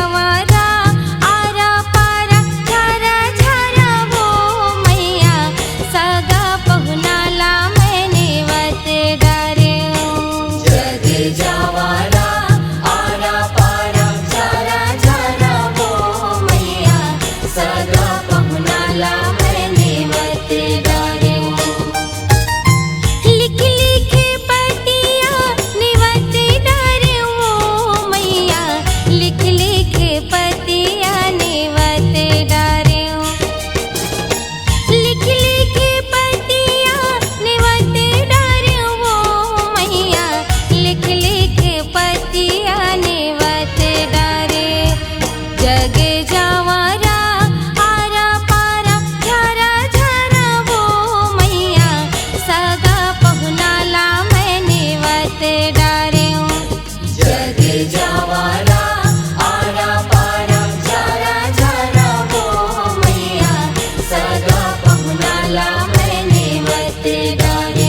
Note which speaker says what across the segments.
Speaker 1: जवारा आरा पारा झारा झारा वो मैया सगा पहुनाला मैंने वत डारे
Speaker 2: जग जवारा आरा पारा झारा झारा वो मैया सगा पहुनाला मैंने वत डारे
Speaker 1: लिख लिख पतिया निवत डारे वो मैया लिख लिख पतिया निवत डारे लिख लिख पतिया निवत डारे वो मैया लिख लिख पतिया निवत डारे जग जवारा आरा पारा झारा झारा वो मैया सगा पहुनाला मैंने वत डारे
Speaker 2: जग जवारा आरा पारा झारा झारा वो मैया सगा पहुनाला मैंने वत डारे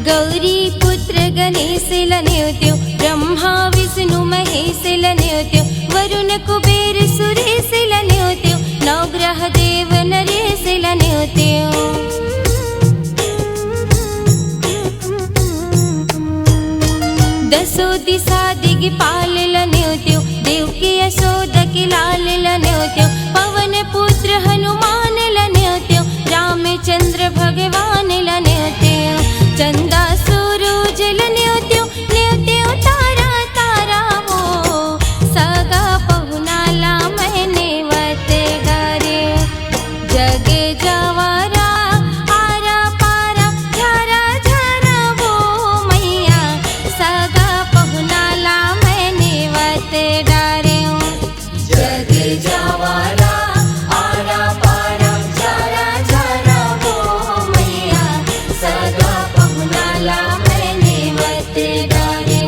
Speaker 1: गौरी पुत्र गणेश लन्योत्यो ब्रह्मा विष्णु महेश लन्योत्यो वरुण कुबेर सुरेश लन्योत्यो नवग्रह देव नरेश लन्योत्यो दसो दिशा दिग्पाल लन्योत्यो देवकी यशोदकी लाल लन्योत्यो पवन पुत्र हनुमान लन्योत्यो रामचंद्र भगवान लन्योत्यो चंदा सूरज लन्योत्यो न्योत्यो तारा तारा वो सगा पहुनाला मैंने वत डारे जग जवारा आरा पारा झारा झारा वो मैया सगा पहुनाला मैंने वत डारे
Speaker 2: जग जवारा आरा पारा झारा झारा वो मैया सगा पहुनाला मैंने वत डारे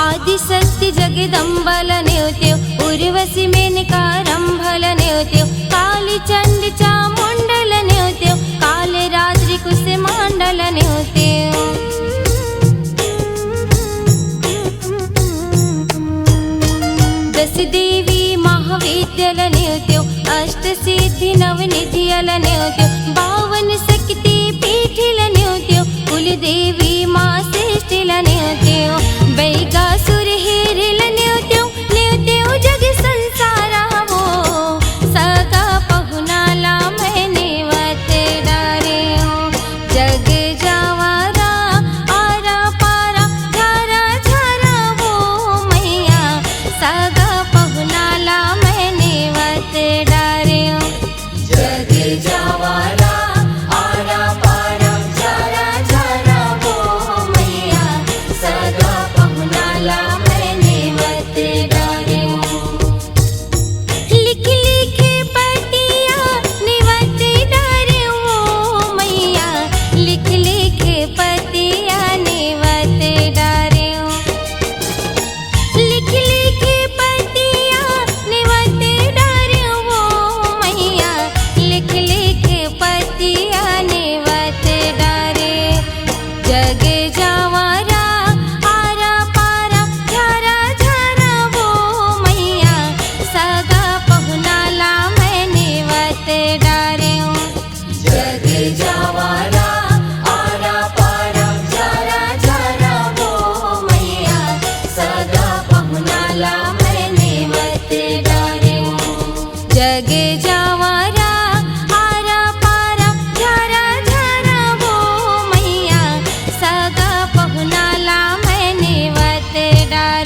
Speaker 1: आदि शक्ति जगदम्बा लन्योत्यो उर्वशी मेनका रंभा लन्योत्यो काली चंड चामुंडा लन्योत्यो काले रात्रि कुसुमांडा लन्योत्यो दस देवी महाविद्या लन्योत्यो अष्ट सिद्धि नवनिधि लन्योत्यो 52 शक्ति पीठ लन्योत्यो कुल देवी माँ श्रेष्ठ लन्योत्यो वैगासुर हेर लन्योत्यो न्योत्यो जग संसारा वो सगा पहुनाला मैंने वत डारे जग जवारा आरा पारा झारा झारा वो मैया सगा पहुनाला मैंने वत डारे
Speaker 2: जग जवारा
Speaker 1: डार